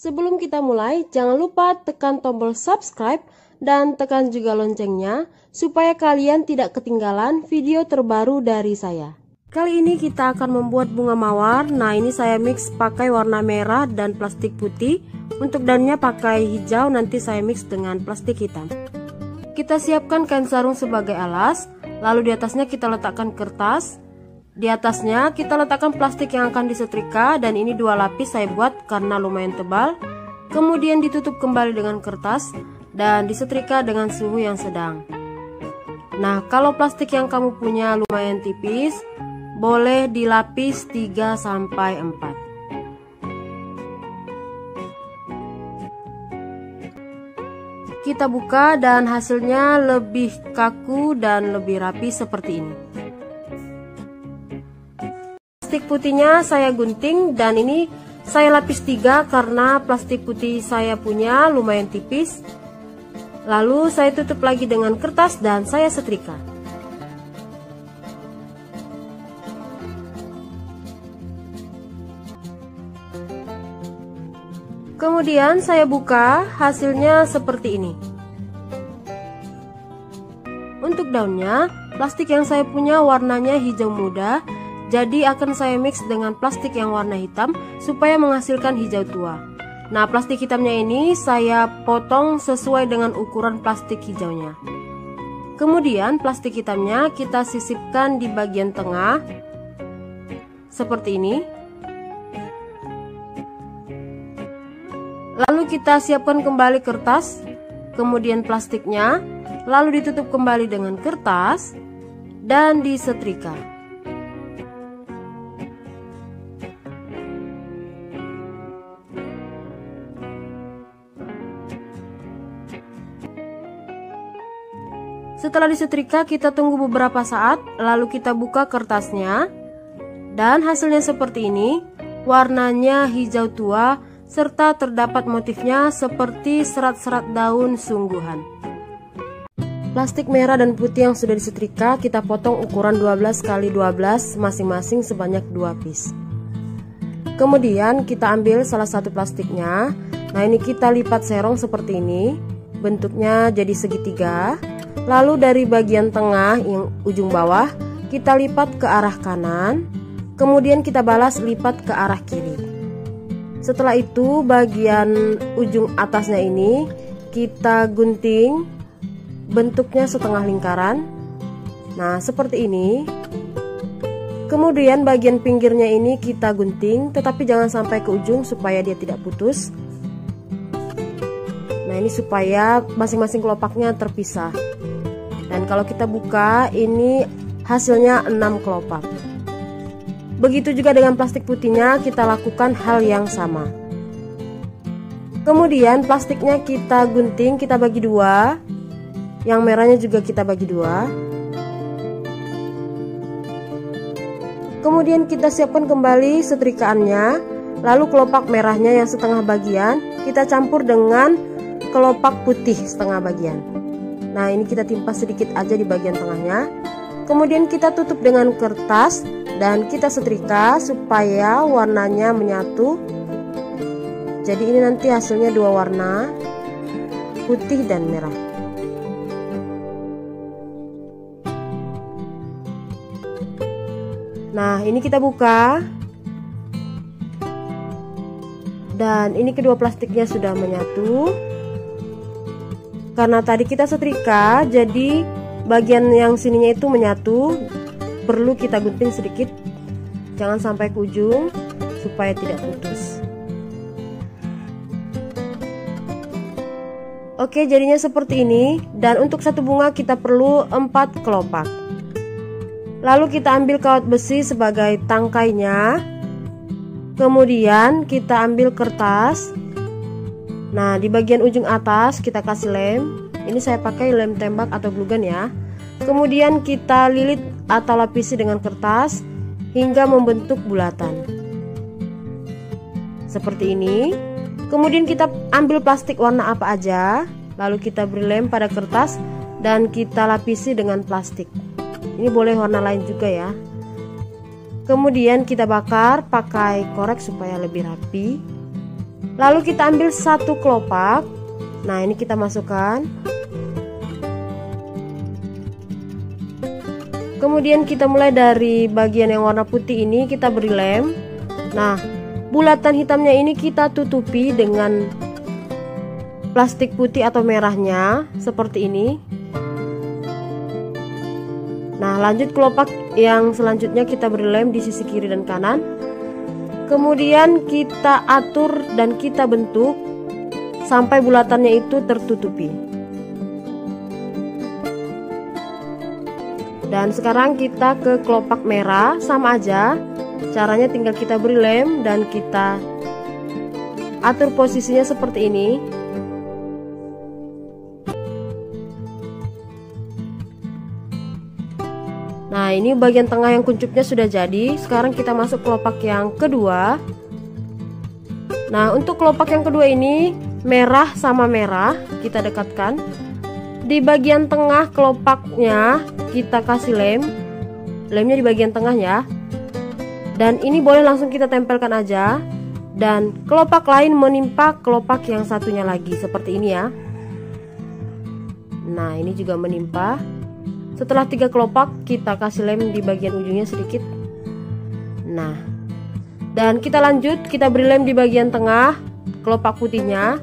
Sebelum kita mulai, jangan lupa tekan tombol subscribe dan tekan juga loncengnya supaya kalian tidak ketinggalan video terbaru dari saya. Kali ini kita akan membuat bunga mawar. Nah, ini saya mix pakai warna merah dan plastik putih. Untuk daunnya pakai hijau, nanti saya mix dengan plastik hitam. Kita siapkan kain sarung sebagai alas, lalu di atasnya kita letakkan kertas. Di atasnya kita letakkan plastik yang akan disetrika, dan ini 2 lapis saya buat karena lumayan tebal. Kemudian ditutup kembali dengan kertas dan disetrika dengan suhu yang sedang. Nah, kalau plastik yang kamu punya lumayan tipis, boleh dilapis 3-4. Kita buka dan hasilnya lebih kaku dan lebih rapi seperti ini. Plastik putihnya saya gunting dan ini saya lapis 3 karena plastik putih saya punya lumayan tipis. Lalu saya tutup lagi dengan kertas dan saya setrika. Kemudian saya buka, hasilnya seperti ini. Untuk daunnya, plastik yang saya punya warnanya hijau muda, jadi akan saya mix dengan plastik yang warna hitam supaya menghasilkan hijau tua. Nah, plastik hitamnya ini saya potong sesuai dengan ukuran plastik hijaunya. Kemudian plastik hitamnya kita sisipkan di bagian tengah seperti ini. Lalu kita siapkan kembali kertas, kemudian plastiknya, lalu ditutup kembali dengan kertas dan disetrika. Setelah disetrika, kita tunggu beberapa saat, lalu kita buka kertasnya, dan hasilnya seperti ini. Warnanya hijau tua, serta terdapat motifnya seperti serat-serat daun sungguhan. Plastik merah dan putih yang sudah disetrika kita potong ukuran 12 x 12 masing-masing sebanyak 2 piece. Kemudian kita ambil salah satu plastiknya. Nah, ini kita lipat serong seperti ini. Bentuknya jadi segitiga. Lalu dari bagian tengah yang ujung bawah kita lipat ke arah kanan. Kemudian kita balas lipat ke arah kiri. Setelah itu bagian ujung atasnya ini kita gunting, bentuknya setengah lingkaran. Nah, seperti ini. Kemudian bagian pinggirnya ini kita gunting, tetapi jangan sampai ke ujung supaya dia tidak putus. Nah, ini supaya masing-masing kelopaknya terpisah. Dan kalau kita buka, ini hasilnya 6 kelopak. Begitu juga dengan plastik putihnya, kita lakukan hal yang sama. Kemudian plastiknya kita gunting, kita bagi 2. Yang merahnya juga kita bagi 2. Kemudian kita siapkan kembali setrikaannya. Lalu kelopak merahnya yang setengah bagian kita campur dengan kelopak putih setengah bagian. Nah, ini kita timpa sedikit aja di bagian tengahnya. Kemudian kita tutup dengan kertas dan kita setrika supaya warnanya menyatu. Jadi ini nanti hasilnya 2 warna, putih dan merah. Nah, ini kita buka. Dan ini kedua plastiknya sudah menyatu. Karena tadi kita setrika, jadi bagian yang sininya itu menyatu. Perlu kita gunting sedikit, jangan sampai ke ujung supaya tidak putus. Oke, jadinya seperti ini. Dan untuk satu bunga kita perlu 4 kelopak. Lalu kita ambil kawat besi sebagai tangkainya. Kemudian kita ambil kertas. Nah, di bagian ujung atas kita kasih lem. Ini saya pakai lem tembak atau glue gun ya. Kemudian kita lilit atau lapisi dengan kertas hingga membentuk bulatan seperti ini. Kemudian kita ambil plastik warna apa aja, lalu kita beri lem pada kertas dan kita lapisi dengan plastik. Ini boleh warna lain juga ya. Kemudian kita bakar pakai korek supaya lebih rapi. Lalu kita ambil satu kelopak. Nah, ini kita masukkan. Kemudian kita mulai dari bagian yang warna putih ini, kita beri lem. Nah, bulatan hitamnya ini kita tutupi dengan plastik putih atau merahnya seperti ini. Nah, lanjut kelopak yang selanjutnya kita beri lem di sisi kiri dan kanan. Kemudian kita atur dan kita bentuk sampai bulatannya itu tertutupi. Dan sekarang kita ke kelopak merah, sama aja. Caranya tinggal kita beri lem dan kita atur posisinya seperti ini. Nah, ini bagian tengah yang kuncupnya sudah jadi. Sekarang kita masuk kelopak yang kedua. Nah, untuk kelopak yang kedua ini merah sama merah kita dekatkan. Di bagian tengah kelopaknya kita kasih lem. Lemnya di bagian tengah ya. Dan ini boleh langsung kita tempelkan aja. Dan kelopak lain menimpa kelopak yang satunya lagi seperti ini ya. Nah, ini juga menimpa. Setelah 3 kelopak kita kasih lem di bagian ujungnya sedikit. Nah, dan kita lanjut, kita beri lem di bagian tengah kelopak putihnya.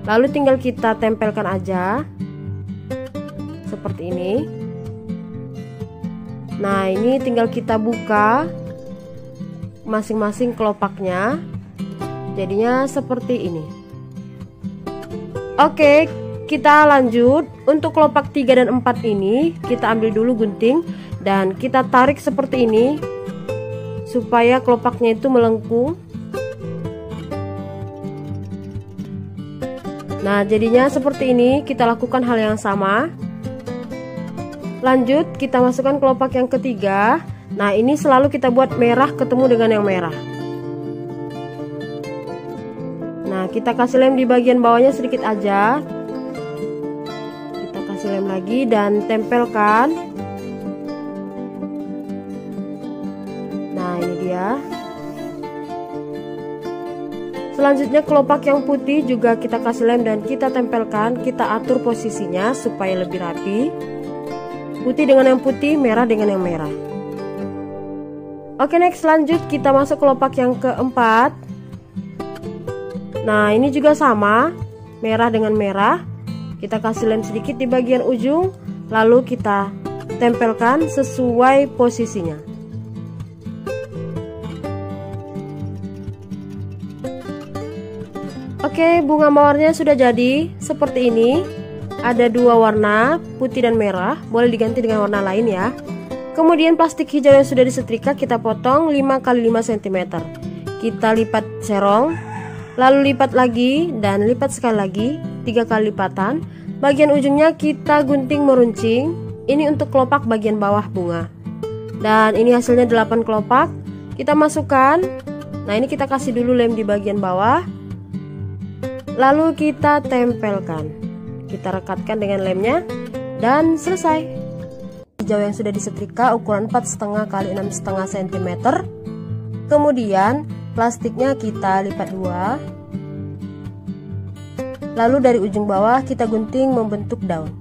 Lalu tinggal kita tempelkan aja seperti ini. Nah, ini tinggal kita buka masing-masing kelopaknya. Jadinya seperti ini. Oke, kita lanjut. Untuk kelopak 3 dan 4 ini kita ambil dulu gunting dan kita tarik seperti ini supaya kelopaknya itu melengkung. Nah, jadinya seperti ini. Kita lakukan hal yang sama. Lanjut, kita masukkan kelopak yang ketiga. Nah, ini selalu kita buat merah ketemu dengan yang merah. Nah, kita kasih lem di bagian bawahnya sedikit aja. Kita kasih lem lagi dan tempelkan. Nah, ini dia. Selanjutnya kelopak yang putih juga kita kasih lem dan kita tempelkan. Kita atur posisinya supaya lebih rapi. Putih dengan yang putih, merah dengan yang merah. Oke, next, lanjut kita masuk kelopak yang keempat. Nah, ini juga sama, merah dengan merah. Kita kasih lem sedikit di bagian ujung, lalu kita tempelkan sesuai posisinya. Oke, bunga mawarnya sudah jadi seperti ini. Ada 2 warna, putih dan merah. Boleh diganti dengan warna lain ya. Kemudian plastik hijau yang sudah disetrika kita potong 5 x 5 cm. Kita lipat serong, lalu lipat lagi dan lipat sekali lagi, 3 kali lipatan. Bagian ujungnya kita gunting meruncing. Ini untuk kelopak bagian bawah bunga. Dan ini hasilnya 8 kelopak. Kita masukkan. Nah, ini kita kasih dulu lem di bagian bawah. Lalu kita tempelkan. Kita rekatkan dengan lemnya dan selesai. Hijau yang sudah disetrika ukuran 4,5 x 6,5 cm. Kemudian plastiknya kita lipat 2. Lalu dari ujung bawah kita gunting membentuk daun.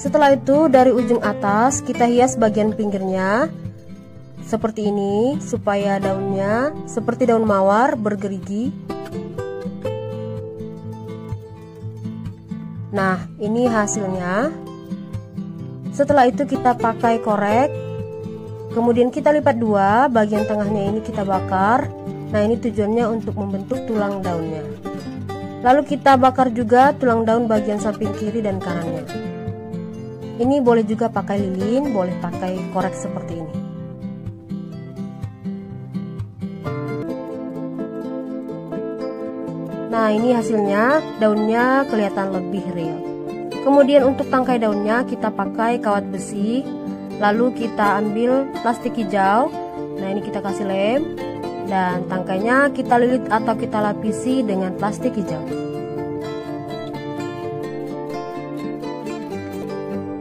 Setelah itu dari ujung atas kita hias bagian pinggirnya seperti ini supaya daunnya seperti daun mawar bergerigi. Nah, ini hasilnya. Setelah itu kita pakai korek. Kemudian kita lipat 2, bagian tengahnya ini kita bakar. Nah, ini tujuannya untuk membentuk tulang daunnya. Lalu kita bakar juga tulang daun bagian samping kiri dan kanannya. Ini boleh juga pakai lilin, boleh pakai korek seperti ini. Nah, ini hasilnya, daunnya kelihatan lebih real. Kemudian untuk tangkai daunnya kita pakai kawat besi. Lalu kita ambil plastik hijau. Nah, ini kita kasih lem. Dan tangkainya kita lilit atau kita lapisi dengan plastik hijau.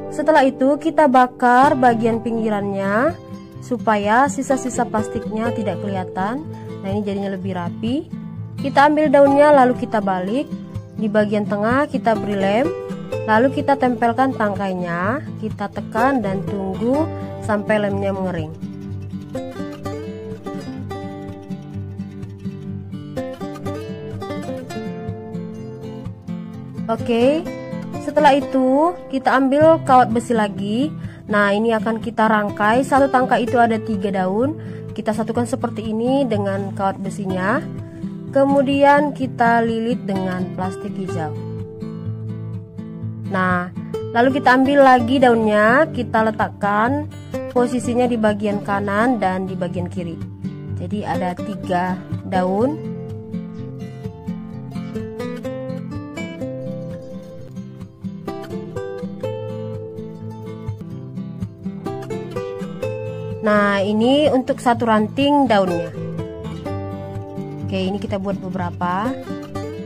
Setelah itu kita bakar bagian pinggirannya. supaya sisa-sisa plastiknya tidak kelihatan. Nah, ini jadinya lebih rapi. Kita ambil daunnya lalu kita balik. Di bagian tengah kita beri lem, lalu kita tempelkan tangkainya. Kita tekan dan tunggu sampai lemnya mengering. Oke, setelah itu kita ambil kawat besi lagi. Nah, ini akan kita rangkai. Satu tangkai itu ada 3 daun. Kita satukan seperti ini dengan kawat besinya. Kemudian kita lilit dengan plastik hijau. Nah, lalu kita ambil lagi daunnya. Kita letakkan posisinya di bagian kanan dan di bagian kiri. Jadi ada 3 daun. Nah, ini untuk satu ranting daunnya. Oke, ini kita buat beberapa.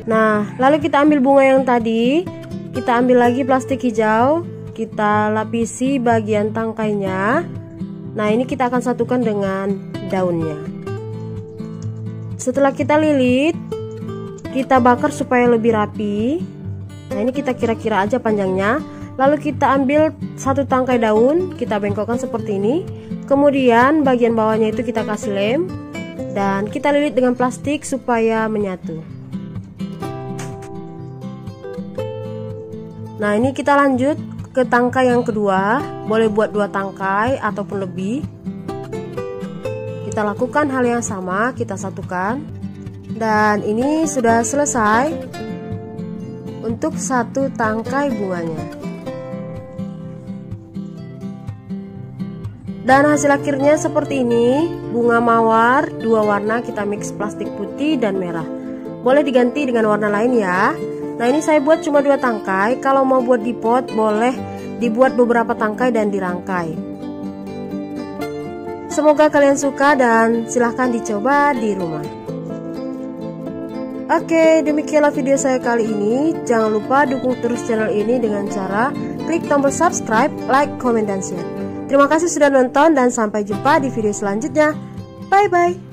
Nah, lalu kita ambil bunga yang tadi. Kita ambil lagi plastik hijau. Kita lapisi bagian tangkainya. Nah, ini kita akan satukan dengan daunnya. Setelah kita lilit, kita bakar supaya lebih rapi. Nah, ini kita kira-kira aja panjangnya. Lalu kita ambil satu tangkai daun, kita bengkokkan seperti ini. Kemudian bagian bawahnya itu kita kasih lem dan kita lilit dengan plastik supaya menyatu. Nah, ini kita lanjut ke tangkai yang kedua. Boleh buat 2 tangkai ataupun lebih. Kita lakukan hal yang sama, kita satukan. Dan ini sudah selesai untuk satu tangkai bunganya. Dan hasil akhirnya seperti ini. Bunga mawar 2 warna, kita mix plastik putih dan merah. Boleh diganti dengan warna lain ya. Nah, ini saya buat cuma 2 tangkai. Kalau mau buat di pot boleh dibuat beberapa tangkai dan dirangkai. Semoga kalian suka dan silahkan dicoba di rumah. Oke, demikianlah video saya kali ini. Jangan lupa dukung terus channel ini dengan cara klik tombol subscribe, like, comment, dan share. Terima kasih sudah nonton dan sampai jumpa di video selanjutnya. Bye-bye.